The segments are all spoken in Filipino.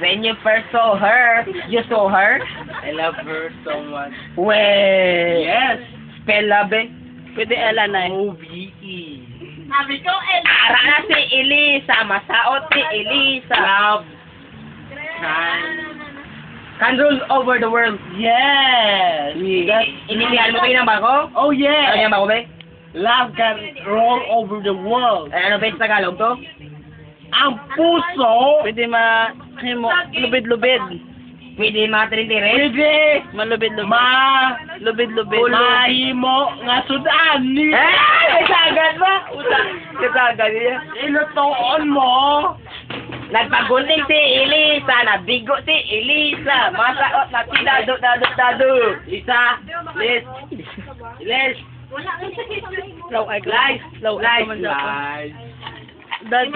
When you first saw her, you saw her? I love her so much. Well, Yes! spell love eh. Pwede Ella na eh. O-V-E. Ara na si Elisa, masaot si Elisa. Love. Can rule over the world. Yes! Inindihan mo kayo ng bako? Oh Ano yeah! yung bako ba? Love can roll over the world. Ano ba yung Tagalog to? Ang puso! Pwede lubid-lubid. Pwede matrin-tirin? Pwede! Malubid-lubid. Lubid-lubid. Mahimo nga sudan ni... Kasagad ba? Kasagad niya. Ilutoon mo! Nagpagunting si Elisa, nabigo si Elisa. Masaot na si Dado. Isa! Liz! Liz! Low eye ka. Lies. Low eye ka man dyan. Lies! Dad.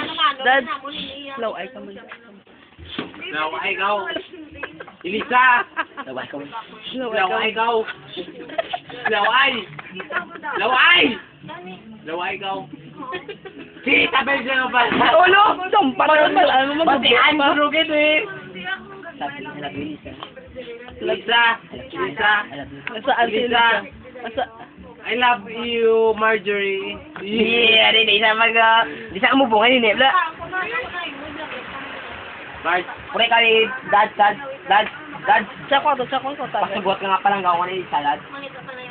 Low eye ka man dyan. Laway ikaw! Elisa! Laway ko. Laway ikaw! Laway! Laway! Laway ikaw! Si tabel siya nga ba? Ulo! Sumpa na naman. Ano mo Pati ang magbuka pa? surugin eh! Sabi nila Elisa. Elisa! Elisa! Nasaan si Elisa? I love you, Marjorie. Yeah, di sa di sa umubungan ni Nebla. Marge, Pure ka ni dad. Tsaka to. Pasugot ka nga palang gawa ni salad.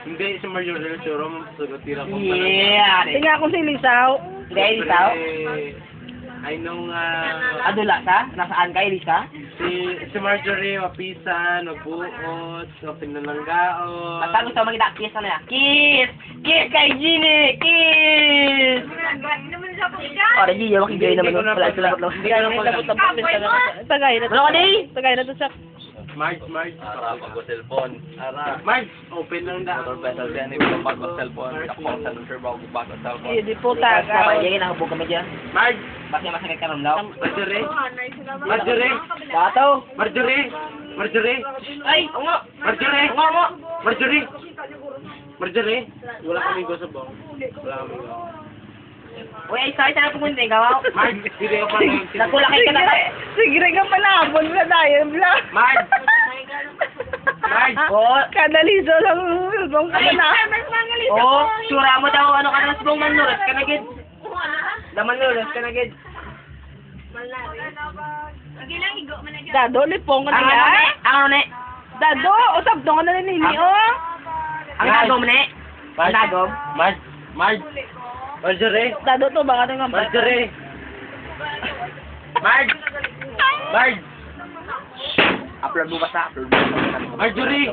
hindi si Marjorie Choro, masagot tira ko. Yeah, di. Tingnan ko si Elisa. Hindi, Elisa. I know Adula sa? Nasaan ka, Elisa? si Marjorie, mapisan, magbuot, pinalanggaon. Basta gusto mo makita, kiss na. Kiss! Kiss kay Gini! Kiss! Oh, Reggie, yung makijoy naman. Salamat lang. Hindi ka naman. Tagay na to. Ano ka di? Tagay na to siya. Marge. Ara, mag-cellphone. Ara. Marge, open lang da. Motor better than if you mag-cellphone. Kapag sa server ako mag-cellphone. Hindi po taga. Sige, nakabog kami dyan. Marge, Bakit masakit ka rin daw? Marjorie. Bato! Marjorie. Ay! Oo nga! Marjorie. Oo nga! Marjorie. Wala kaming go sa bong. Wala kaming go. Uy, ay isa na pumunta ka. Marge, hindi ako pa. Nagkulakay ka na. Sige ka palabon na tayo. Marge. Oo. Kadaliso lang. Bang ka na. Oo. Sura mo daw ano ka na sa bong manuras ka na gid. Manuras ka na gid. Dado, lipong ka Ang na ano ne? yan. Ang ano ne? Dado, usap doon ka na ni Nini, oh. Ang nagom ne? Ang nagom? Marjorie. Dado to, baka ito nga ba? Marjorie. Marge. Upload mo ba sa? Upload mo ba? Marjorie.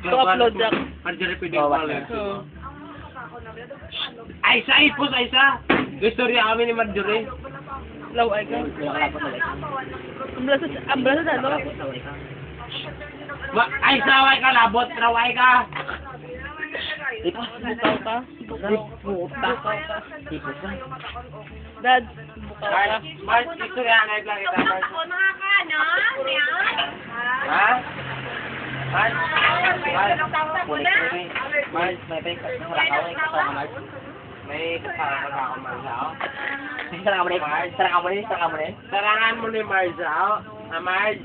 To-upload lang. Marjorie, pwede Oo, ko pala. Aisa, ipos, Aisa. Istorya kami ni Marjorie. Low eye ka. Ang blasa dado. Aisa, way ka, labot, raway ka. Bukaw ka. Bukaw ka. Dad, bukaw ka. Marge, istorya nga lang kita, Marge. Ha? Marge, May peka ng wala ka. May kasama ka ako, Marge. Sarang ka mo rin. sarangan mo ni Marge, oh. Marge.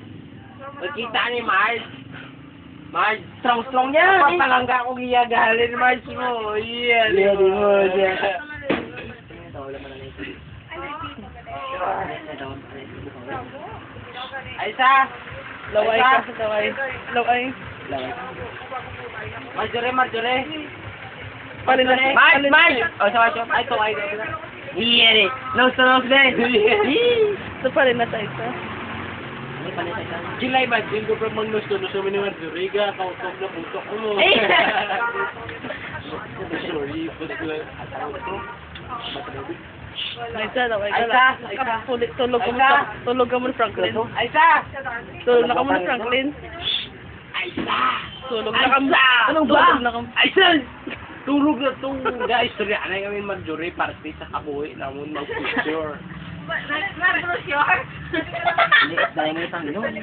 Magkita ni Marge. Marge. Strong niya. Papalangga ko giyagalin, Marge mo. Yeah, di mo. Aisa. Low eye ka. Low eye. Marjorie. Palin na. Marge! Oh, sawa siya. Ay, ito, ay, ito. Iya, rin. Nose to nose din. Ito pa rin na sa isa. Gilay ba? Din ko pa magnusto-nusto mo ni Marjorie ka. Kautok na putok mo. Sorry, basta. Aisa, low eye Aisa, ka. Aisa. Tulog ka mo ni Franklin. Aisa! Tulog na ka mo ni Franklin. Aisa! Tulog na ka mo. Anong ba? Tulog na ka mo. Aisa! Tulog na to. Guys, sorry. Anay kami Marjorie party sa kabuhi namun mag-picture. Hindi, dahil mo isang yun.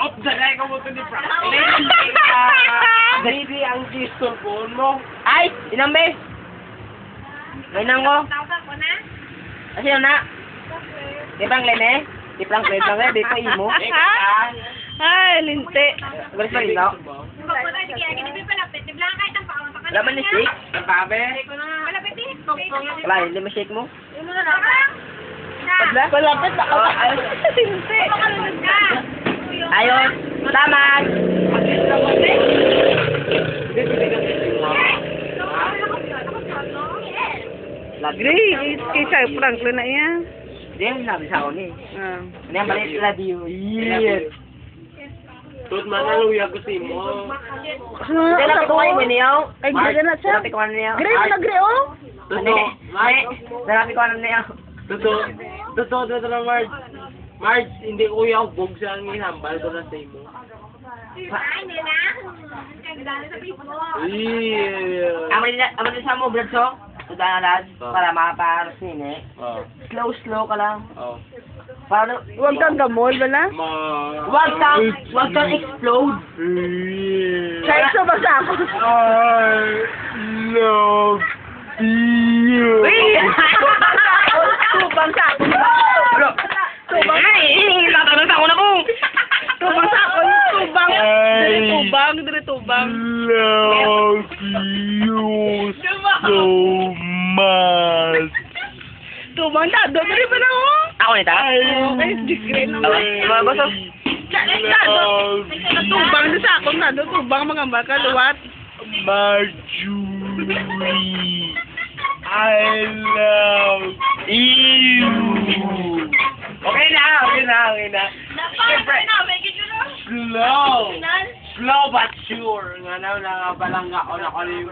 Op, dagay ko mo to ni Franklin. Hindi ang pistol phone mo. Ay! Inambe! Mainang ko. Sino na? Di Franklin eh? Di Franklin lang eh, di pa imo. Ay, linti. Galis pa rin no? Laman ni shake? Ang pabe? Wala, hindi mo shake mo? Malapit ako. Oh, ayos. Linti. Ayos. Salamat. Gray, kaysa Franklin na yan. Hindi yung sinabi sa ako ni. Ah. Hindi yung maliit love you. Yes. Tut manaluya ko si mo. Hindi na pikuhan mo niyo. Ay, gray na siya. Hindi na pikuhan niyo. Gray mo na gray, oh. Hindi. Hindi na pikuhan niyo. Totoo na Marge. Marge, hindi ko kuya ako bog sa ang ihambal ko na sa imo. Yeah. Aman din sa mo, Bradso. Sudan na lad. Para makaparas nini. Slow ka lang. Oh. Para Huwag kang gamol, wala? Wag kang explode. Kahit sa basa ako. I love you. Tubang sa ako. Tubang na eh. Tatanong sa ako na ko. Tubang sa ako. Tubang. Dire tubang. Dire tubang. Love you so much. Tubang na. Dire ba na ako? Ako nita? Okay, digre naman. Mga boss. Tubang na sa ako na. Tubang mga baka. Luwat. Marjorie, I love you. Okay na. Slow but sure. Nga na balangga ko na ko ni.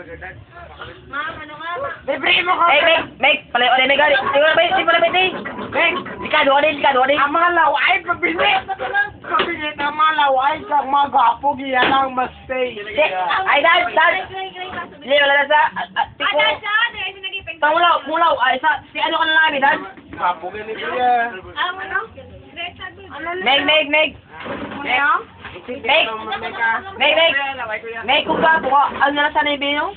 Meg, pala ulit Meg. Di pala Meg. Meg, di ka doon. Ang mga laway, pabilit. Ang mga laway, kang mga gapo, giyan ang mistake. Ay, dad. Hindi, wala na sa... Tiko. Mulaw. Ay, sa... Si ano ka na namin, dad? Gapo, ganito yan. Meg. Meg, kung ka, ano na sa naibi, no?